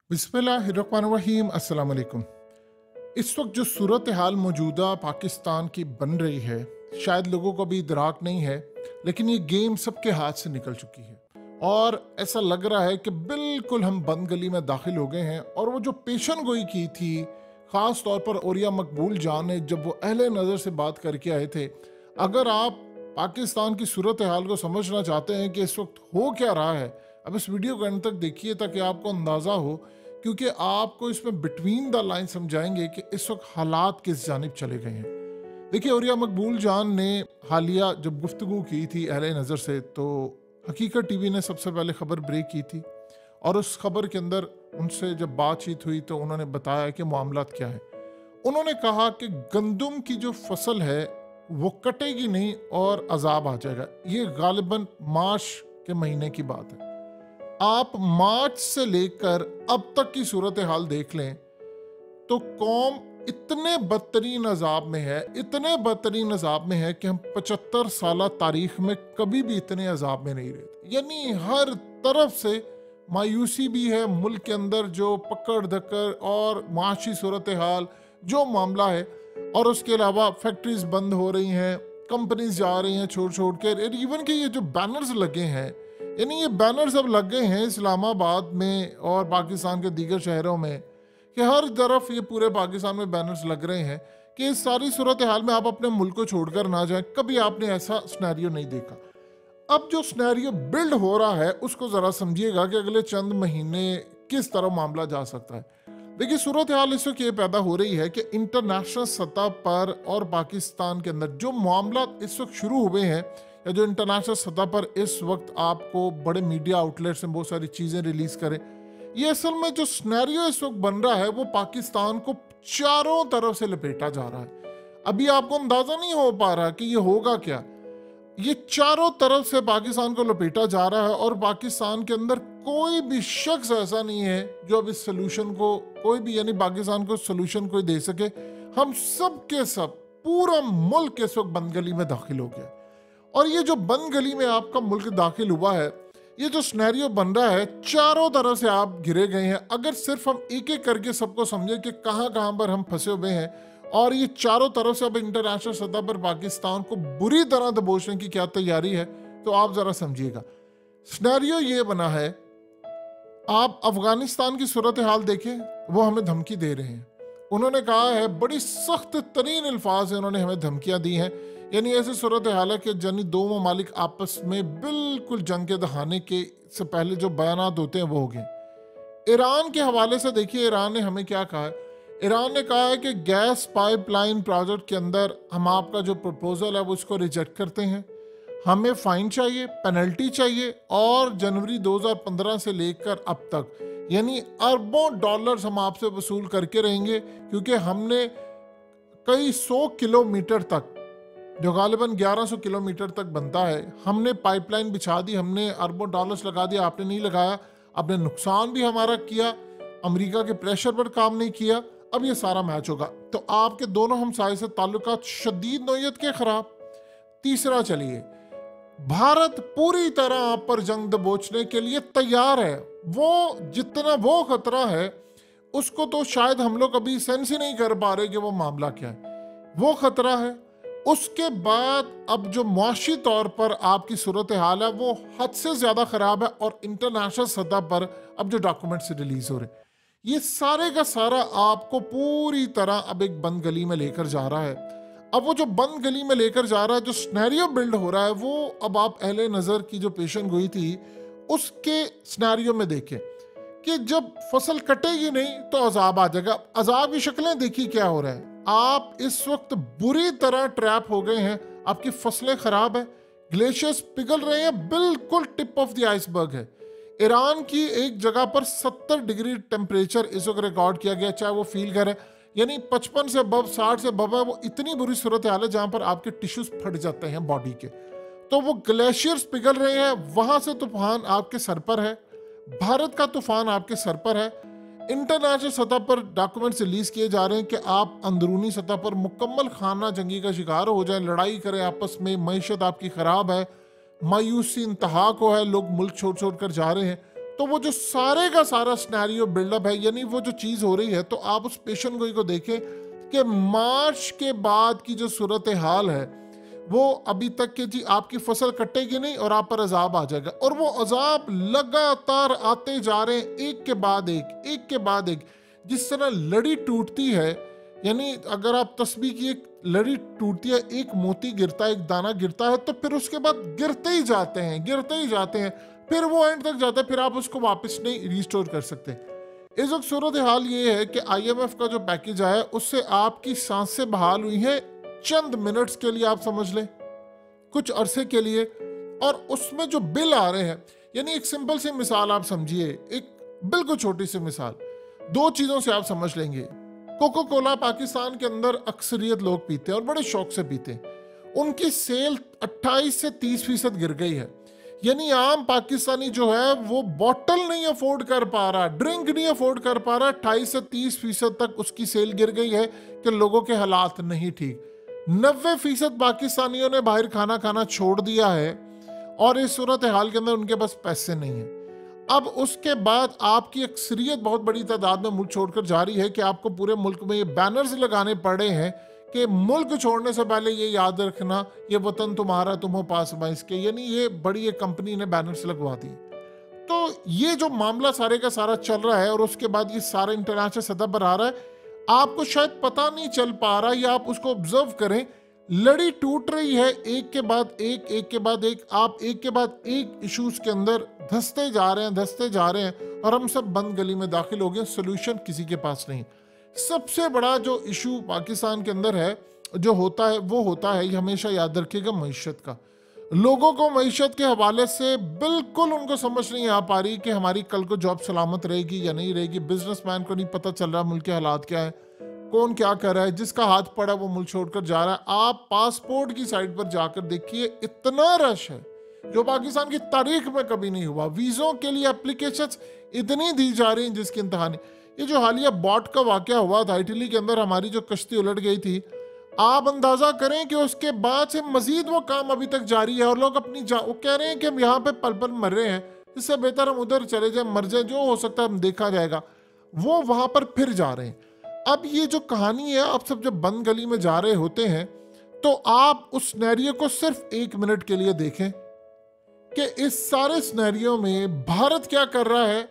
बिस्मिल्लाहिर्रहमानिर्रहीम अस्सलाम वालेकुम। इस वक्त जो सूरत हाल मौजूदा पाकिस्तान की बन रही है, शायद लोगों को अभी इदराक नहीं है, लेकिन ये गेम सबके हाथ से निकल चुकी है और ऐसा लग रहा है कि बिल्कुल हम बंद गली में दाखिल हो गए हैं। और वो जो पेशन गोई की थी, ख़ास तौर पर ओरिया मकबूल जान ने, जब वो अहले नज़र से बात करके आए थे, अगर आप पाकिस्तान की सूरत हाल को समझना चाहते हैं कि इस वक्त हो क्या रहा है, अब इस वीडियो को अंत तक देखिए ताकि आपको अंदाज़ा हो, क्योंकि आपको इसमें बिटवीन द लाइन समझाएंगे कि इस वक्त हालात किस जानिब चले गए हैं। देखिए, ओरिया मकबूल जान ने हालिया जब गुफ्तगू की थी अहले नज़र से, तो हकीकत टीवी ने सबसे पहले खबर ब्रेक की थी और उस खबर के अंदर उनसे जब बातचीत हुई तो उन्होंने बताया कि मामला क्या है। उन्होंने कहा कि गंदम की जो फसल है वो कटेगी नहीं और अजाब आ जाएगा। ये गालिबन मार्च के महीने की बात है। आप मार्च से लेकर अब तक की सूरत हाल देख लें तो कौम इतने बदतरीन अजाब में है, इतने बदतरीन अजाब में है कि हम 75 साल तारीख में कभी भी इतने अजाब में नहीं रहते। यानी हर तरफ से मायूसी भी है मुल्क के अंदर, जो पकड़ धक्कर और माशी सूरत हाल जो मामला है, और उसके अलावा फैक्ट्रीज बंद हो रही हैं, कंपनीज जा रही हैं छोड़ छोड़ के। इवन कि ये जो बैनर्स लगे हैं, यानी ये बैनर्स अब लग गए हैं इस्लामाबाद में और पाकिस्तान के दीगर शहरों में, कि हर तरफ ये पूरे पाकिस्तान में बैनर्स लग रहे हैं कि इस सारी सूरत हाल में आप अपने मुल्क को छोड़कर ना जाएं। कभी आपने ऐसा सिनेरियो नहीं देखा। अब जो सिनेरियो बिल्ड हो रहा है उसको ज़रा समझिएगा कि अगले चंद महीने किस तरह मामला जा सकता है। देखिए, सूरत हाल इस वक्त ये पैदा हो रही है कि इंटरनेशनल सतह पर और पाकिस्तान के अंदर जो मामला इस वक्त शुरू हुए हैं, या जो इंटरनेशनल सतह पर इस वक्त आपको बड़े मीडिया आउटलेट्स से बहुत सारी चीज़ें रिलीज करें, ये असल में जो सिनेरियो इस वक्त बन रहा है वो पाकिस्तान को चारों तरफ से लपेटा जा रहा है। अभी आपको अंदाजा नहीं हो पा रहा कि ये होगा क्या। ये चारों तरफ से पाकिस्तान को लपेटा जा रहा है और पाकिस्तान के अंदर कोई भी शख्स ऐसा नहीं है जो अब इस सोल्यूशन को, कोई भी यानी पाकिस्तान को सोल्यूशन कोई दे सके। हम सब के सब, पूरा मुल्क इस वक्त बंद गली में दाखिल हो गया। और ये जो बंद गली में आपका मुल्क दाखिल हुआ है, ये जो सिनेरियो बन रहा है, चारों तरफ से आप घिरे गए हैं। अगर सिर्फ हम एक एक करके सबको समझे कि कहाँ कहाँ पर हम फंसे हुए हैं, और ये चारों तरफ से अब इंटरनेशनल सतह पर पाकिस्तान को बुरी तरह दबोचने की क्या तैयारी है, तो आप जरा समझिएगा। सिनेरियो ये बना है, आप अफगानिस्तान की सूरत हाल देखें, वो हमें धमकी दे रहे हैं। उन्होंने कहा है, बड़ी सख्त तरीन अल्फाज से उन्होंने हमें धमकियां दी हैं। यानी ऐसी सूरत हाल है कि जनी दो ममालिक आपस में बिल्कुल जंग के दहाने के से पहले जो बयानात होते हैं वो हो गए। ईरान के हवाले से देखिए, ईरान ने हमें क्या कहा है। ईरान ने कहा है कि गैस पाइपलाइन प्रोजेक्ट के अंदर हम आपका जो प्रपोजल है वो इसको रिजेक्ट करते हैं। हमें फाइन चाहिए, पेनल्टी चाहिए, और जनवरी 2015 से लेकर अब तक यानी अरबों डॉलर्स हम आपसे वसूल करके रहेंगे, क्योंकि हमने कई 100 किलोमीटर तक, जो गालिबन 1100 किलोमीटर तक बनता है, हमने पाइपलाइन बिछा दी, हमने अरबों डॉलर्स लगा दिया, आपने नहीं लगाया, आपने नुकसान भी हमारा किया, अमेरिका के प्रेशर पर काम नहीं किया। अब ये सारा मैच होगा तो आपके दोनों हमसाये से ताल्लुकात शदीद नौयत के खराब। तीसरा, चलिए, भारत पूरी तरह आप पर जंग दबोचने के लिए तैयार है। वो जितना वो खतरा है उसको तो शायद हम लोग अभी सेंस ही नहीं कर पा रहे कि वो मामला क्या है। वो खतरा है। उसके बाद अब जो मुआशी तौर पर आपकी सूरत हाल है वो हद से ज्यादा खराब है, और इंटरनेशनल सतह पर अब जो डॉक्यूमेंट्स रिलीज हो रहे हैं, ये सारे का सारा आपको पूरी तरह अब एक बंद गली में लेकर जा रहा है। अब वो जो बंद गली में लेकर जा रहा है, जो सिनेरियो बिल्ड हो रहा है, वो अब आप अहले नजर की जो पेशन गोई थी उसके सिनेरियो में देखें कि जब फसल कटेगी नहीं तो अजाब आ जाएगा। अजाब की शक्लें देखिए क्या हो रहा है। आप इस वक्त बुरी तरह ट्रैप हो गए हैं, आपकी फसलें खराब है, ग्लेशियर्स पिघल रहे हैं, बिल्कुल टिप ऑफ द आइसबर्ग है। ईरान की एक जगह पर 70 डिग्री टेम्परेचर इस वक्त रिकॉर्ड किया गया, चाहे वो फील करे, यानी 55 से अबव, 60 से अबव है। वो इतनी बुरी सूरत हाल है जहां पर आपके टिश्यूज फट जाते हैं बॉडी के। तो वो ग्लेशियर्स पिघल रहे हैं, वहां से तूफान आपके सर पर है, भारत का तूफान आपके सर पर है। इंटरनेशनल सतह पर डॉक्यूमेंट्स रिलीज किए जा रहे हैं कि आप अंदरूनी सतह पर मुकम्मल खाना जंगी का शिकार हो जाए, लड़ाई करें आपस में, मईशत आपकी खराब है, मायूसी इंतहा को है, लोग मुल्क छोड़ छोड़ कर जा रहे हैं। तो तो वो जो सारे का सारा सिनेरियो बिल्डअप है, यानी वो जो चीज़ हो रही है, तो आप उस पेशन गोई को देखें कि मार्च के बाद की जो सूरत हाल है वो अभी तक के जी आपकी फसल कटेगी नहीं और आप पर अजाब आ जाएगा, और वो अजाब लगातार आते जा रहे हैं, एक के बाद एक के बाद एक। जिस तरह लड़ी टूटती है, यानी अगर आप तस्बीह की एक लड़ी टूटती है, एक मोती गिरता है, एक दाना गिरता है, तो फिर उसके बाद गिरते ही जाते हैं, गिरते ही जाते हैं, फिर वो एंड तक जाता है, फिर आप उसको वापस नहीं रिस्टोर कर सकते। इस वक्त सूरत हाल ये है कि IMF का जो पैकेज आया उससे आपकी सांसें बहाल हुई हैं चंद मिनट्स के लिए, आप समझ लें कुछ अरसे के लिए। और उसमें जो बिल आ रहे हैं, यानी एक सिंपल सी मिसाल आप समझिए, एक बिल्कुल छोटी सी मिसाल, दो चीजों से आप समझ लेंगे। कोको कोला पाकिस्तान के अंदर अक्सरियत लोग पीते हैं और बड़े शौक से पीते हैं। उनकी सेल 28 से 30% गिर गई है, यानी आम पाकिस्तानी जो है वो बॉटल नहीं अफोर्ड कर पा रहा, ड्रिंक नहीं अफोर्ड कर पा रहा। 28 से 30% तक उसकी सेल गिर गई है कि लोगों के हालात नहीं ठीक। 90% पाकिस्तानियों ने बाहर खाना खाना छोड़ दिया है और इस सूरत हाल के अंदर उनके पास पैसे नहीं है। अब उसके बाद आपकी अक्सरियत बहुत बड़ी तादाद में मुल्क छोड़कर जा रही है कि आपको पूरे मुल्क में ये बैनर्स लगाने पड़े हैं कि मुल्क छोड़ने से पहले ये याद रखना, ये वतन तुम्हारा, तुम हो पास बाईस के, यानी ये बड़ी एक कंपनी ने बैनर्स लगवा दी। तो ये जो मामला सारे का सारा चल रहा है और उसके बाद ये सारा इंटरनेशनल सतह पर आ रहा है, आपको शायद पता नहीं चल पा रहा, या आप उसको ऑब्जर्व करें, लड़ी टूट रही है एक के बाद एक के बाद एक। आप एक के बाद एक इश्यूज के अंदर धंसते जा रहे हैं और हम सब बंद गली में दाखिल हो गए, सोल्यूशन किसी के पास नहीं। सबसे बड़ा जो इशू पाकिस्तान के अंदर है जो होता है वो होता है, ये हमेशा याद रखिएगा, मईशत का। लोगों को मईशत के हवाले से बिल्कुल उनको समझ नहीं आ पा रही कि हमारी कल को जॉब सलामत रहेगी या नहीं रहेगी। बिजनेसमैन को नहीं पता चल रहा मुल्क के हालात क्या है, कौन क्या कर रहा है, जिसका हाथ पड़ा वो मुल्क छोड़कर जा रहा है। आप पासपोर्ट की साइट पर जाकर देखिए, इतना रश है जो पाकिस्तान की तारीख में कभी नहीं हुआ। वीज़ों के लिए एप्लीकेशंस इतनी दी जा रही हैं जिसकी इंतहा नहीं। ये जो हालिया बॉट का वाकया हुआ था इटली के अंदर, हमारी जो कश्ती उलट गई थी, आप अंदाजा करें कि उसके बाद से मजीद वो काम अभी तक जारी है और लोग अपनी वो कह रहे हैं कि हम यहाँ पे पल पल मर रहे हैं, इससे बेहतर हम उधर चले जाए, मर जाए, जो हो सकता है हम देखा जाएगा। वो वहां पर फिर जा रहे हैं। अब ये जो कहानी है, आप सब जब बंद गली में जा रहे होते हैं तो आप उस सिनेरियो को सिर्फ 1 मिनट के लिए देखें कि इस सारे सिनेरियो में भारत क्या कर रहा है।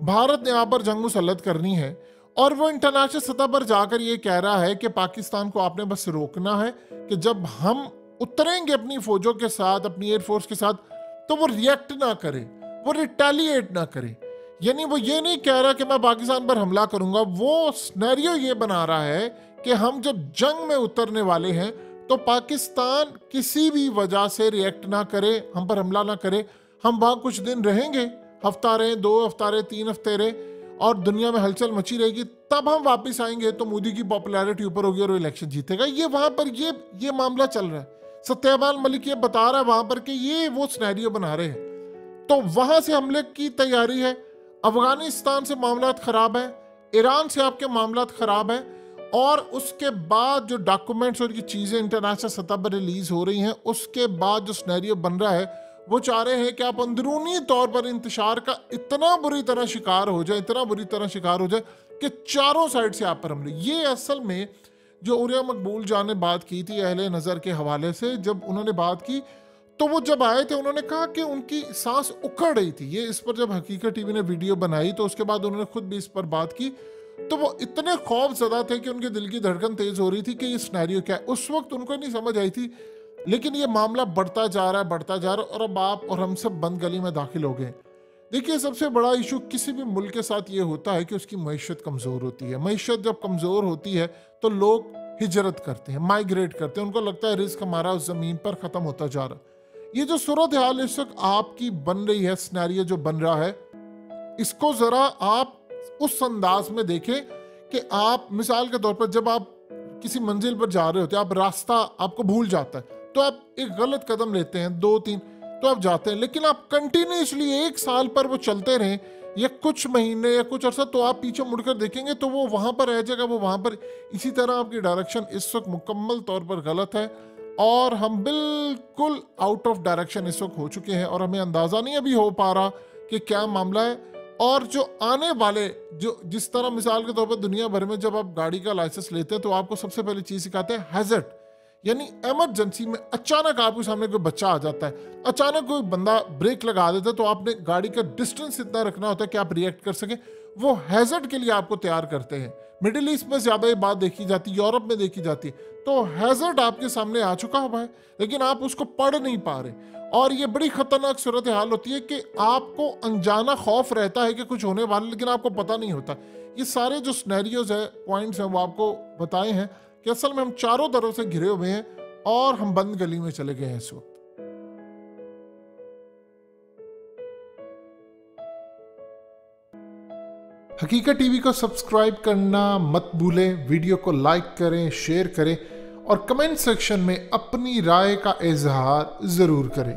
भारत ने यहाँ पर जंग मुसल्लत करनी है और वो इंटरनेशनल सतह पर जाकर ये कह रहा है कि पाकिस्तान को आपने बस रोकना है कि जब हम उतरेंगे अपनी फौजों के साथ, अपनी एयरफोर्स के साथ, तो वो रिएक्ट ना करे, वो रिटेलिएट ना करे। यानी वो ये नहीं कह रहा कि मैं पाकिस्तान पर हमला करूंगा, वो सिनेरियो ये बना रहा है कि हम जब जंग में उतरने वाले हैं तो पाकिस्तान किसी भी वजह से रिएक्ट ना करे, हम पर हमला ना करे। हम वहां कुछ दिन रहेंगे, हफ्ता रहे, 2 हफ्ता रहे, 3 हफ्ते रहे, और दुनिया में हलचल मची रहेगी। तब हम वापस आएंगे तो मोदी की पॉपुलैरिटी ऊपर होगी और वो इलेक्शन जीतेगा। ये वहां पर ये मामला चल रहा है। सत्यपाल मलिक ये बता रहा है वहां पर कि ये वो सिनेरियो बना रहे हैं। तो वहां से हमले की तैयारी है। अफगानिस्तान से मामलात खराब है, ईरान से आपके मामलात खराब है, और उसके बाद जो डॉक्यूमेंट्स और की चीजें इंटरनेशनल सतह पर रिलीज हो रही हैं, उसके बाद जो सिनेरियो बन रहा है वो चाह रहे हैं कि आप अंदरूनी तौर पर इंतशार का इतना बुरी तरह शिकार हो जाए, इतना बुरी तरह शिकार हो जाए कि चारों साइड से आप पर हमले। ये असल में जो उरिया मकबूल जान ने बात की थी अहले नज़र के हवाले से, जब उन्होंने बात की तो वो जब आए थे उन्होंने कहा कि उनकी सांस उखड़ रही थी। ये इस पर जब हकीकत टीवी ने वीडियो बनाई तो उसके बाद उन्होंने खुद भी इस पर बात की, तो वो इतने खौफजदा थे कि उनके दिल की धड़कन तेज हो रही थी कि ये सिनेरियो क्या है। उस वक्त उनको नहीं समझ आई थी, लेकिन ये मामला बढ़ता जा रहा है और अब आप और हम सब बंद गली में दाखिल हो गए। देखिए, सबसे बड़ा इशू किसी भी मुल्क के साथ ये होता है कि उसकी मईशत कमज़ोर होती है। मईशत जब कमज़ोर होती है तो लोग हिजरत करते हैं, माइग्रेट करते हैं, उनको लगता है रिस्क हमारा उस ज़मीन पर ख़त्म होता जा रहा है। ये जो सूरत हाल इस वक्त आपकी बन रही है, सिनेरियो जो बन रहा है, इसको ज़रा आप उस अंदाज में देखें कि आप मिसाल के तौर पर जब आप किसी मंजिल पर जा रहे होते हैं, आप रास्ता आपको भूल जाता है तो आप एक गलत कदम लेते हैं, 2-3 तो आप जाते हैं, लेकिन आप कंटिन्यूसली 1 साल पर वो चलते रहें या कुछ महीने या कुछ अर्सा, तो आप पीछे मुड़कर देखेंगे तो वो वहां पर रह जाएगा, वो वहां पर। इसी तरह आपकी डायरेक्शन इस वक्त मुकम्मल तौर पर गलत है और हम बिल्कुल आउट ऑफ डायरेक्शन इस वक्त हो चुके हैं और हमें अंदाजा नहीं अभी हो पा रहा कि क्या मामला है। और जो आने वाले, जो जिस तरह मिसाल के तौर पर दुनिया भर में जब आप गाड़ी का लाइसेंस लेते हैं तो आपको सबसे पहली चीज सिखाते हैं हैजर्ड, यानी इमरजेंसी में अचानक आपके सामने कोई बच्चा आ जाता है, अचानक कोई बंदा ब्रेक लगा देता है, तो आपने गाड़ी का डिस्टेंस इतना रखना होता है कि आप रिएक्ट कर सके। वो हैजर्ड के लिए आपको तैयार करते हैं। मिडिल ईस्ट में ज्यादा ये बात देखी जाती है, यूरोप में देखी जाती है। तो हैजर्ड आपके सामने आ चुका हुआ है, लेकिन आप उसको पढ़ नहीं पा रहे, और ये बड़ी खतरनाक सूरत हाल होती है कि आपको अनजाना खौफ रहता है कि कुछ होने वाला, लेकिन आपको पता नहीं होता। ये सारे जो सिनेरियोज है, पॉइंट्स हैं, वो आपको बताए हैं कि असल में हम चारों तरफ से घिरे हुए हैं और हम बंद गली में चले गए हैं इस वक्त। हकीकत टीवी को सब्सक्राइब करना मत भूलें, वीडियो को लाइक करें, शेयर करें और कमेंट सेक्शन में अपनी राय का इजहार जरूर करें।